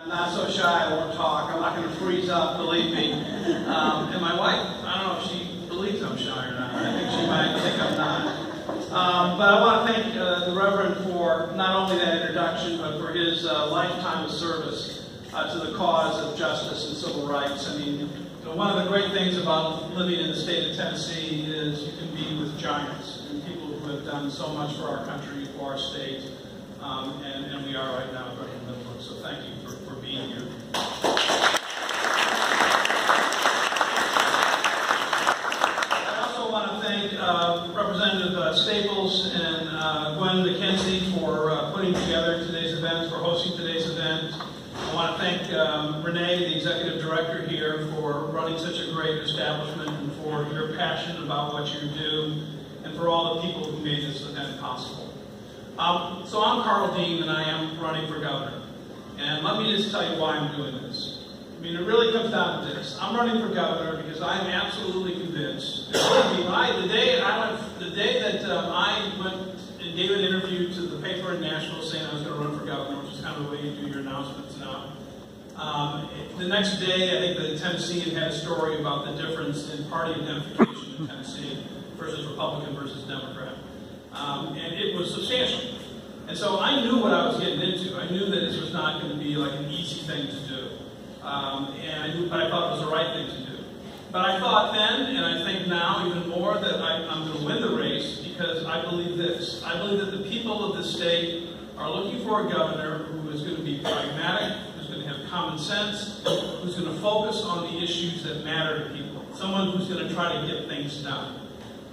I'm not so shy, I won't talk. I'm not going to freeze up, believe me. And my wife, I don't know if she believes I'm shy or not. I think she might think I'm not. But I want to thank the Reverend for not only that introduction, but for his lifetime of service to the cause of justice and civil rights. I mean, one of the great things about living in the state of Tennessee is you can be with giants and people who have done so much for our country, for our state, and we are right now right in the middle of it. So thank you for being here. I also want to thank Representative Staples and Gwen McKenzie for putting together today's event, for hosting today's event. I want to thank Renee, the executive director here, for running such a great establishment and for your passion about what you do and for all the people who made this event possible. So I'm Karl and I am running for governor. And let me just tell you why I'm doing this. I mean, it really comes down to this. I'm running for governor because I'm absolutely convinced that the day that I went and gave an interview to the paper in Nashville saying I was going to run for governor, which is kind of the way you do your announcements now. The next day, I think the Tennessean had a story about the difference in party identification in Tennessee versus Republican versus Democrat. And it was substantial. And so I knew what I was getting into. I knew that this was not going to be like an easy thing to do. But I thought it was the right thing to do. But I thought then, and I think now even more, that I'm going to win the race because I believe this. I believe that the people of the state are looking for a governor who is going to be pragmatic, who's going to have common sense, who's going to focus on the issues that matter to people, someone who's going to try to get things done.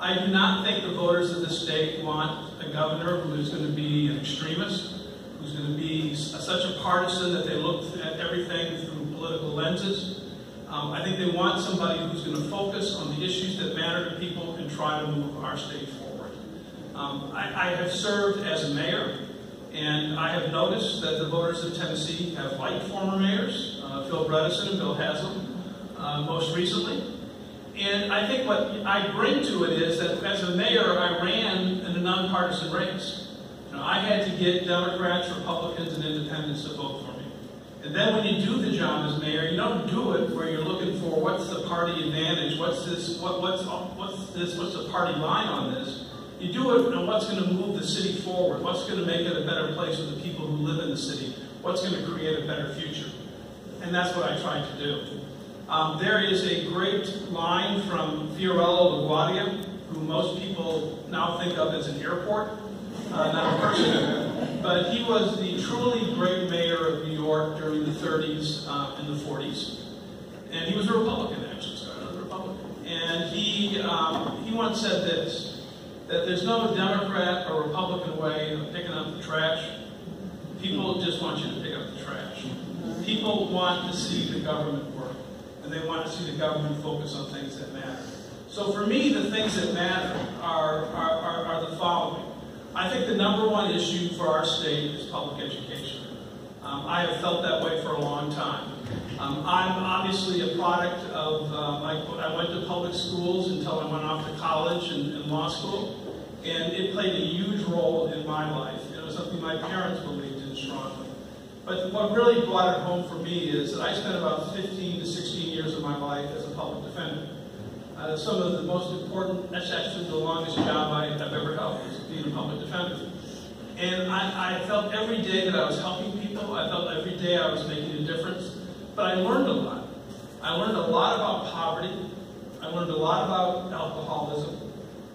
I do not think the voters of the state want a governor who is going to be an extremist, who's going to be such a partisan that they look at everything through political lenses. I think they want somebody who's going to focus on the issues that matter to people and try to move our state forward. I have served as a mayor, and I have noticed that the voters of Tennessee have liked former mayors, Phil Bredesen and Bill Haslam, most recently. And I think what I bring to it is that as a mayor, I ran in a nonpartisan race. You know, I had to get Democrats, Republicans, and independents to vote for me. And then when you do the job as mayor, you don't do it where you're looking for what's the party advantage, what's the party line on this. You do it on what's going to move the city forward, what's going to make it a better place for the people who live in the city, what's going to create a better future. And that's what I tried to do. There is a great line from Fiorello LaGuardia, who most people now think of as an airport, not a person. But he was the truly great mayor of New York during the 30s and the 40s. And he was a Republican, actually, started as a Republican. And he once said this, that there's no Democrat or Republican way of picking up the trash. People just want you to pick up the trash. People want to see the government work. And they want to see the government focus on things that matter. So for me, the things that matter are the following. I think the #1 issue for our state is public education. I have felt that way for a long time. I'm obviously a product of, I went to public schools until I went off to college and law school, and it played a huge role in my life. It was something my parents believed in strongly. But what really brought it home for me is that I spent about 15 to 16 years of my life as a public defender. Some of the most important, that's actually the longest job I have ever held, is being a public defender. And I felt every day that I was helping people. I felt every day I was making a difference. But I learned a lot. I learned a lot about poverty. I learned a lot about alcoholism.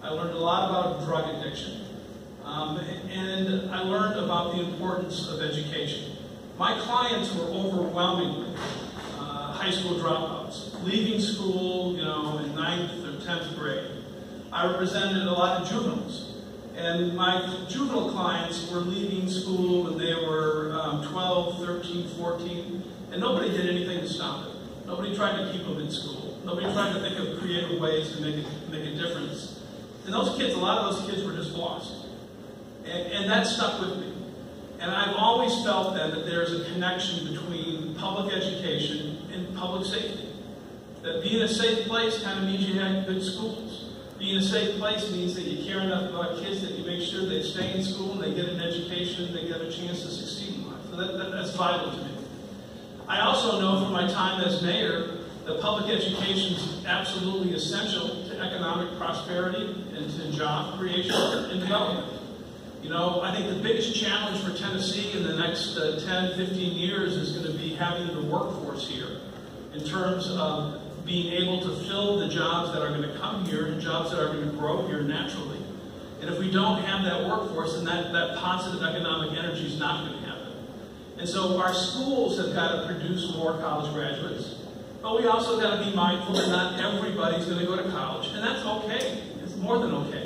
I learned a lot about drug addiction. And I learned about the importance of education. My clients were overwhelmingly high school dropouts, leaving school, you know, in 9th or 10th grade. I represented a lot of juveniles, and my juvenile clients were leaving school when they were 12, 13, 14, and nobody did anything to stop it. Nobody tried to keep them in school. Nobody tried to think of creative ways to make a difference. And those kids, a lot of those kids were just lost. And that stuck with me. And I've always felt then that there's a connection between public education and public safety. That being a safe place kind of means you have good schools. Being a safe place means that you care enough about kids that you make sure they stay in school and they get an education and they get a chance to succeed in life. So that's vital to me. also know from my time as mayor that public education is absolutely essential to economic prosperity and to job creation and development. You know, I think the biggest challenge for Tennessee in the next 10, 15 years is going to be having the workforce here in terms of being able to fill the jobs that are going to come here and jobs that are going to grow here naturally. And if we don't have that workforce, then that positive economic energy is not going to happen. And so our schools have got to produce more college graduates. But we also got to be mindful that not everybody's going to go to college. And that's okay. It's more than okay.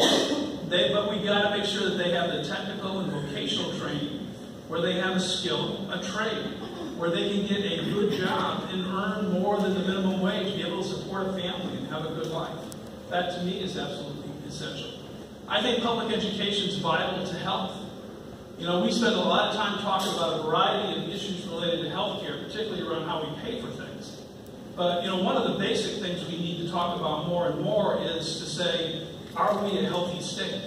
But we got to make sure that they have the technical and vocational training where they have a skill, a trade, where they can get a good job and earn more than the minimum wage, be able to support a family and have a good life. That to me is absolutely essential. I think public education is vital to health. You know, we spend a lot of time talking about a variety of issues related to healthcare, particularly around how we pay for things. But, you know, one of the basic things we need to talk about more and more is to say, are we a healthy state?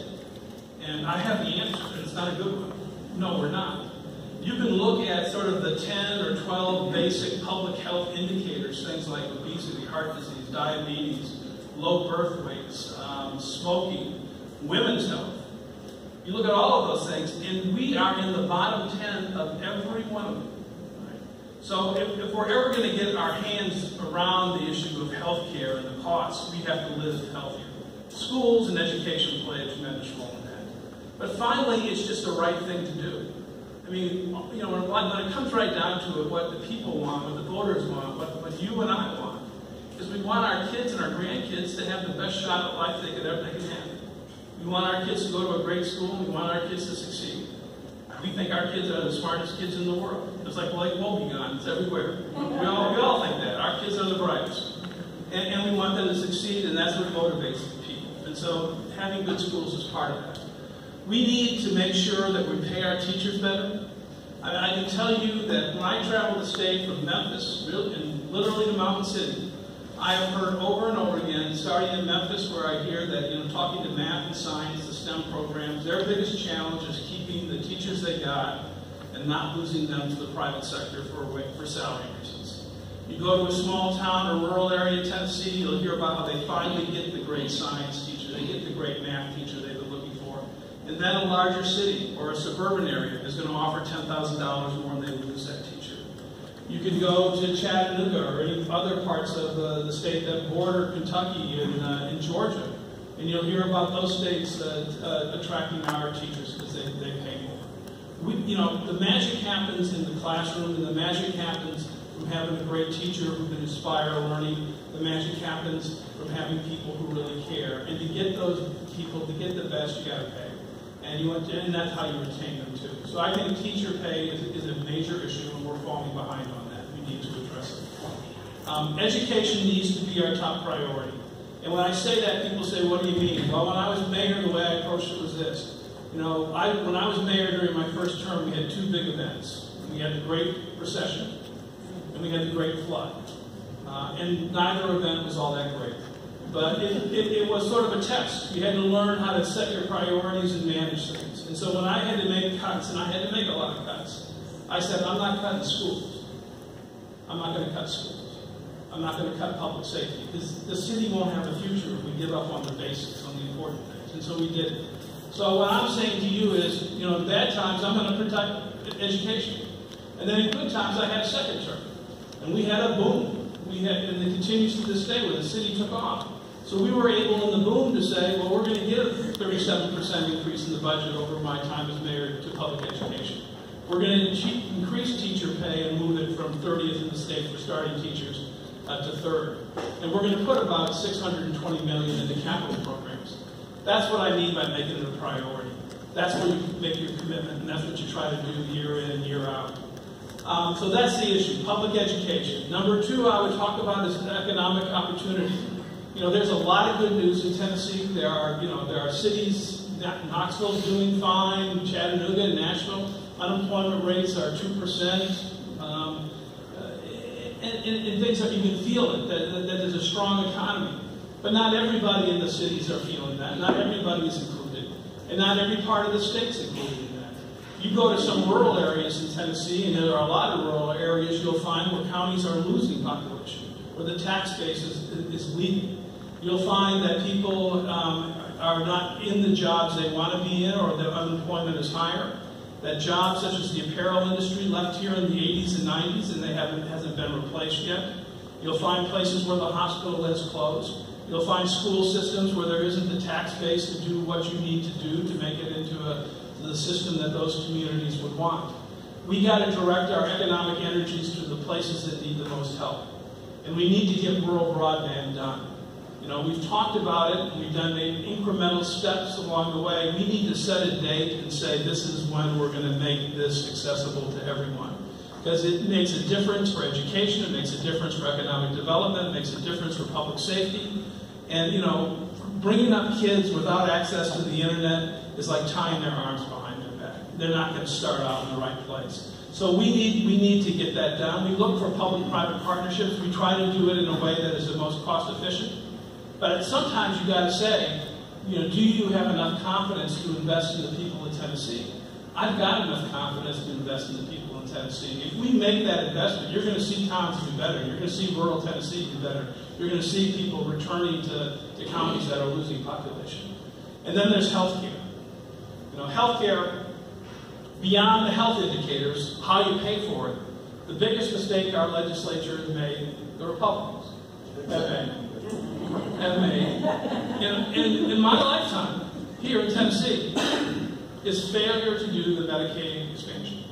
And I have the answer, and it's not a good one. No, we're not. You can look at sort of the 10 or 12 basic public health indicators, things like obesity, heart disease, diabetes, low birth weights, smoking, women's health. You look at all of those things, and we are in the bottom 10 of every one of them. Right? So if we're ever going to get our hands around the issue of health care and the costs, we have to live healthier. Schools and education play a tremendous role in that. But finally, it's just the right thing to do. I mean, you know, when it comes right down to it, what the people want, what the voters want, what you and I want, is we want our kids and our grandkids to have the best shot at life they can have. We want our kids to go to a great school, and we want our kids to succeed. We think our kids are the smartest kids in the world. It's like woebegone, it's everywhere. We all think that. Our kids are the brightest. And we want them to succeed, and that's what motivates people. And so having good schools is part of that. We need to make sure that we pay our teachers better. I can tell you that when I travel the state from Memphis, and literally to Mountain City, I have heard over and over again, starting in Memphis, where I hear that, you know, talking to math and science, the STEM programs, their biggest challenge is keeping the teachers they got and not losing them to the private sector for salary reasons. You go to a small town or rural area in Tennessee, you'll hear about how they finally get the great science teacher, they get the great math teacher they've been looking for. And then a larger city or a suburban area is going to offer $10,000 more and they lose that teacher. You can go to Chattanooga or any other parts of the state that border Kentucky and Georgia, and you'll hear about those states attracting our teachers because they pay more. You know, the magic happens in the classroom, and the magic happens from having a great teacher who can inspire learning. The magic happens from having people who really care. And to get those people, to get the best, you got to pay. And that's how you retain them too. So I think teacher pay is a major issue, and we're falling behind on that. We need to address it. Education needs to be our top priority. And when I say that, people say, what do you mean? Well, when I was mayor, the way I approached it was this. You know, when I was mayor during my first term, we had two big events. We had the Great Recession, and we had the Great Flood. And neither event was all that great. But it was sort of a test. You had to learn how to set your priorities and manage things. And so when I had to make cuts, and I had to make a lot of cuts, I said, I'm not cutting schools. I'm not going to cut schools. I'm not going to cut public safety. Because the city won't have a future if we give up on the basics, on the important things. And so we did it. So what I'm saying to you is, you know, in bad times, I'm going to protect education. And then in good times, I had a second term. And we had a boom. And it continues to this day where the city took off. So we were able in the boom to say, well, we're going to give a 37% increase in the budget over my time as mayor to public education. We're going to increase teacher pay and move it from 30th in the state for starting teachers to 3rd. And we're going to put about $620 million into capital programs. That's what I mean by making it a priority. That's where you make your commitment, and that's what you try to do year in and year out. So that's the issue, public education. Number two I would talk about is economic opportunity. You know, there's a lot of good news in Tennessee. There are cities, Knoxville's doing fine, Chattanooga, Nashville. Unemployment rates are 2%. And things that you can feel it, that there's a strong economy. But not everybody in the cities are feeling that. Not everybody is included. And not every part of the state's included in that. You go to some rural areas in Tennessee, and there are a lot of rural areas you'll find where counties are losing population, where the tax base is leaving. You'll find that people are not in the jobs they want to be in, or the unemployment is higher. That jobs such as the apparel industry left here in the 80s and 90s, and hasn't been replaced yet. You'll find places where the hospital has closed. You'll find school systems where there isn't the tax base to do what you need to do to make it into the system that those communities would want. We got to direct our economic energies to the places that need the most help. And we need to get rural broadband done. You know, we've talked about it, and we've made incremental steps along the way. We need to set a date and say this is when we're going to make this accessible to everyone. Because it makes a difference for education, it makes a difference for economic development, it makes a difference for public safety. And, you know, bringing up kids without access to the internet is like tying their arms behind their back. They're not going to start out in the right place. So we need to get that done. We look for public-private partnerships. We try to do it in a way that is the most cost-efficient. But sometimes you got to say, you know, do you have enough confidence to invest in the people of Tennessee? I've got enough confidence to invest in the people in Tennessee. If we make that investment, you're going to see towns do better. You're going to see rural Tennessee do better. You're going to see people returning to counties that are losing population. And then there's health care. You know, health care, beyond the health indicators, how you pay for it, the biggest mistake our legislature has made, the Republicans have made in my lifetime here in Tennessee is failure to do the Medicaid expansion.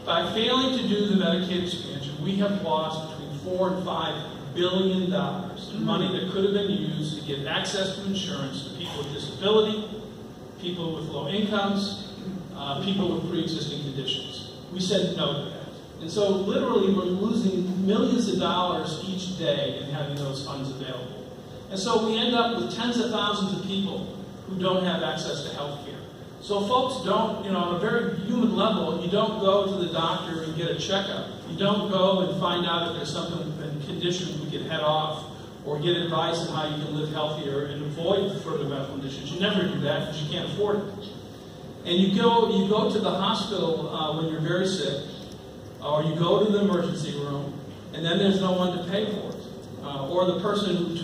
By failing to do the Medicaid expansion, we have lost between $4 and $5 billion in money that could have been used to give access to insurance to people with disability, people with low incomes, people with pre-existing conditions. We said no to that. And so literally we're losing millions of dollars each day in having those funds available. And so we end up with tens of thousands of people who don't have access to health care. So folks don't, you know, on a very human level, you don't go to the doctor and get a checkup. You don't go and find out if there's something, a condition we can head off, or get advice on how you can live healthier and avoid further medical conditions. You never do that because you can't afford it. And you go to the hospital when you're very sick, or you go to the emergency room, and then there's no one to pay for it. Or the person who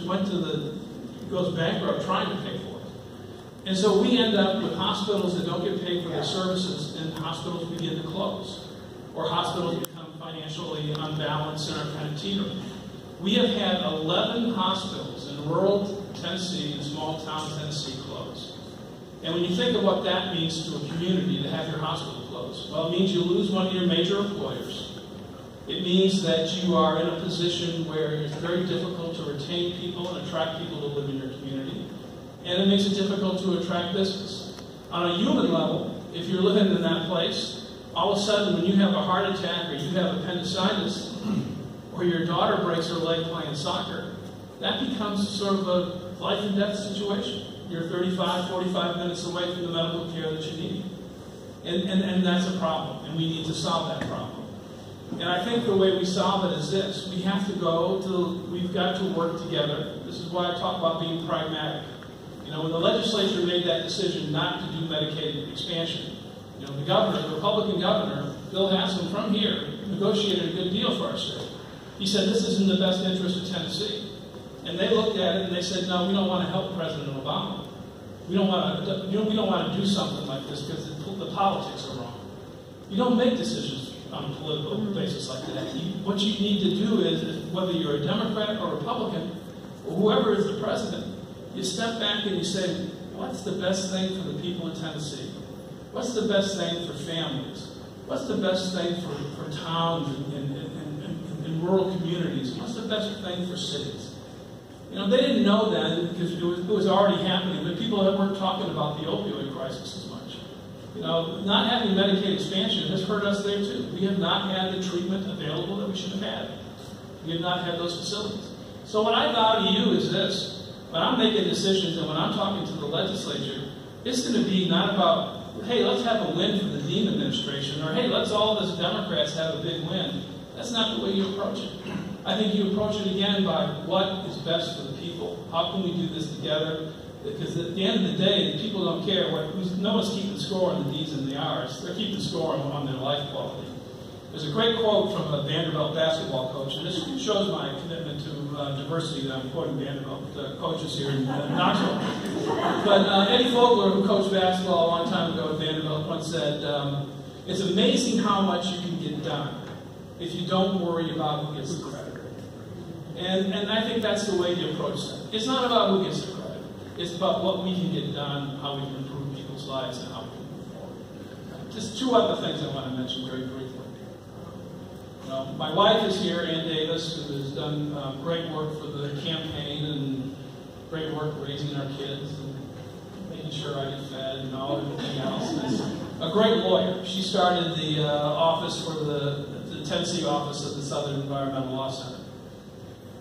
goes bankrupt trying to pay for it. And so we end up with hospitals that don't get paid for their services, and hospitals begin to close. Or hospitals become financially unbalanced and are kind of teetering. We have had 11 hospitals in rural Tennessee and small town Tennessee close. And when you think of what that means to a community to have your hospital close, well, it means you lose one of your major employers. It means that you are in a position where it's very difficult to retain people and attract people to live in your community. And it makes it difficult to attract business. On a human level, if you're living in that place, all of a sudden when you have a heart attack or you have appendicitis or your daughter breaks her leg playing soccer, that becomes sort of a life and death situation. You're 35, 45 minutes away from the medical care that you need. And that's a problem, and we need to solve that problem. And I think the way we solve it is this. We've got to work together. This is why I talk about being pragmatic. You know, when the legislature made that decision not to do Medicaid expansion, you know, the governor, the Republican governor, Bill Haslam from here, negotiated a good deal for our state. He said, this is in the best interest of Tennessee. And they looked at it and they said, no, we don't want to help President Obama. We don't want to do something like this because the politics are wrong. You don't make decisions on a political basis like that. What you need to do is, whether you're a Democrat or Republican, or whoever is the president, you step back and you say, what's the best thing for the people in Tennessee? What's the best thing for families? What's the best thing for towns and rural communities? What's the best thing for cities? You know, they didn't know then because it was already happening, but people weren't talking about the opioid crisis as much. You know, not having Medicaid expansion has hurt us there too. We have not had the treatment available that we should have had. We have not had those facilities. So what I vow to you is this. When I'm making decisions and when I'm talking to the legislature, it's going to be not about, hey, let's have a win for the Dean administration, or hey, let's all us Democrats have a big win. That's not the way you approach it. I think you approach it again by what is best for the people. How can we do this together? Because at the end of the day, people don't care. No one's keeping score on the D's and the R's. They're keeping score on their life quality. There's a great quote from a Vanderbilt basketball coach, and this shows my commitment to diversity that I'm quoting Vanderbilt coaches here in Knoxville. But Eddie Fogler, who coached basketball a long time ago at Vanderbilt, once said, "It's amazing how much you can get done if you don't worry about who gets the credit." And I think that's the way to approach that. It's not about who gets the credit. It's about what we can get done, how we can improve people's lives, and how we can move forward. Just two other things I want to mention very briefly. My wife is here, Ann Davis, who has done great work for the campaign and great work raising our kids and making sure I get fed and all everything else. And is a great lawyer. She started the office for the Tennessee office of the Southern Environmental Law Center.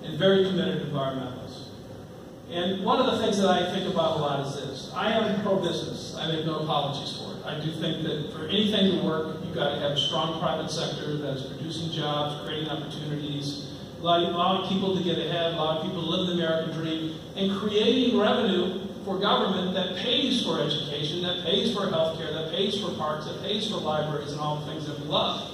And very committed environmentalist. And one of the things that I think about a lot is this. I am pro-business. I make no apologies for it. I do think that for anything to work, you've got to have a strong private sector that is producing jobs, creating opportunities, allowing people to get ahead, allowing people to live the American dream, and creating revenue for government that pays for education, that pays for health care, that pays for parks, that pays for libraries, and all the things that we love.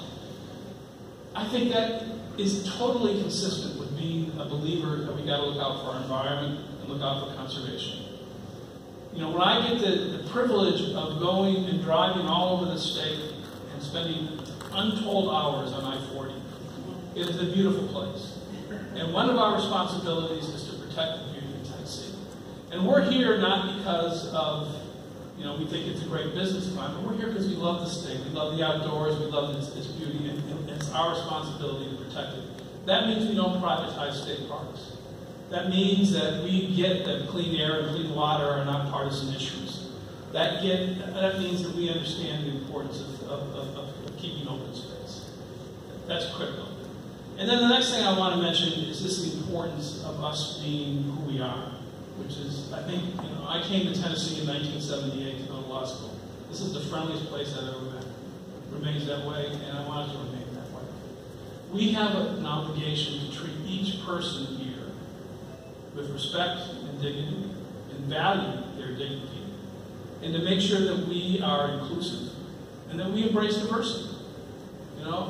I think that is totally consistent with being a believer that we got to look out for our environment and look out for conservation. You know, when I get the privilege of going and driving all over the state and spending untold hours on I-40, it is a beautiful place. And one of our responsibilities is to protect the beauty of Tennessee. And we're here not because of, we think it's a great business climate, but we're here because we love the state, we love the outdoors, we love its beauty, and it's our responsibility to protect it. That means we don't privatize state parks. That means that we get that clean air and clean water are not partisan issues. That means that we understand the importance of keeping open space. That's critical. And then the next thing I want to mention is this the importance of us being who we are, which is, I think, I came to Tennessee in 1978 to go to law school. This is the friendliest place I've ever been. It remains that way, and I want it to remain that way. We have an obligation to treat each person here with respect and dignity, and value their dignity, and to make sure that we are inclusive, and that we embrace diversity.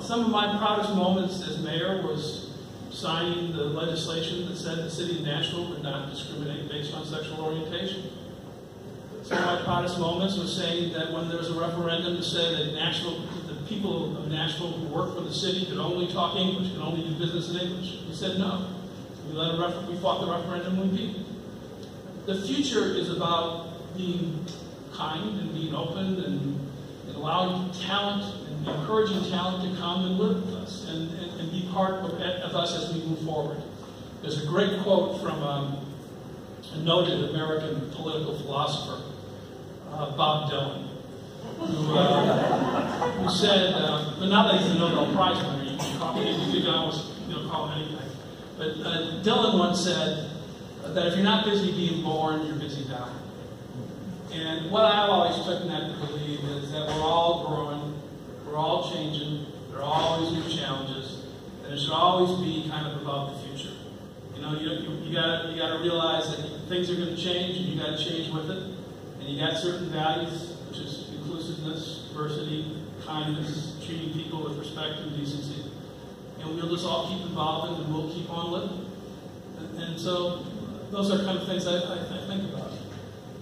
Some of my proudest moments as mayor was signing the legislation that said the city of Nashville would not discriminate based on sexual orientation. Some of my proudest moments was saying that when there was a referendum that said that the people of Nashville who work for the city could only talk English, could only do business in English. We said no. We fought the referendum and we beat it. The future is about being kind and being open and allowing talent and encouraging talent to come and live with us and be part of us as we move forward. There's a great quote from a noted American political philosopher, Bob Dylan, who said, but now that he's a Nobel Prize winner, you can almost call him anything. But Dylan once said that if you're not busy being born, you're busy dying. And what I've always taken that to believe is that we're all growing, we're all changing, there are always new challenges, and it should always be kind of about the future. You got to realize that things are going to change, and you got to change with it. And you got certain values, which is inclusiveness, diversity, kindness, treating people with respect and decency. And we'll just all keep evolving, and we'll keep on living. And so those are kind of things I think about.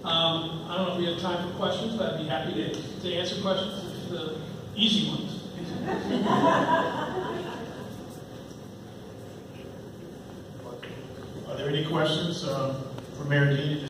I don't know if we have time for questions, but I'd be happy to answer questions, the easy ones. Are there any questions for Mayor Dean?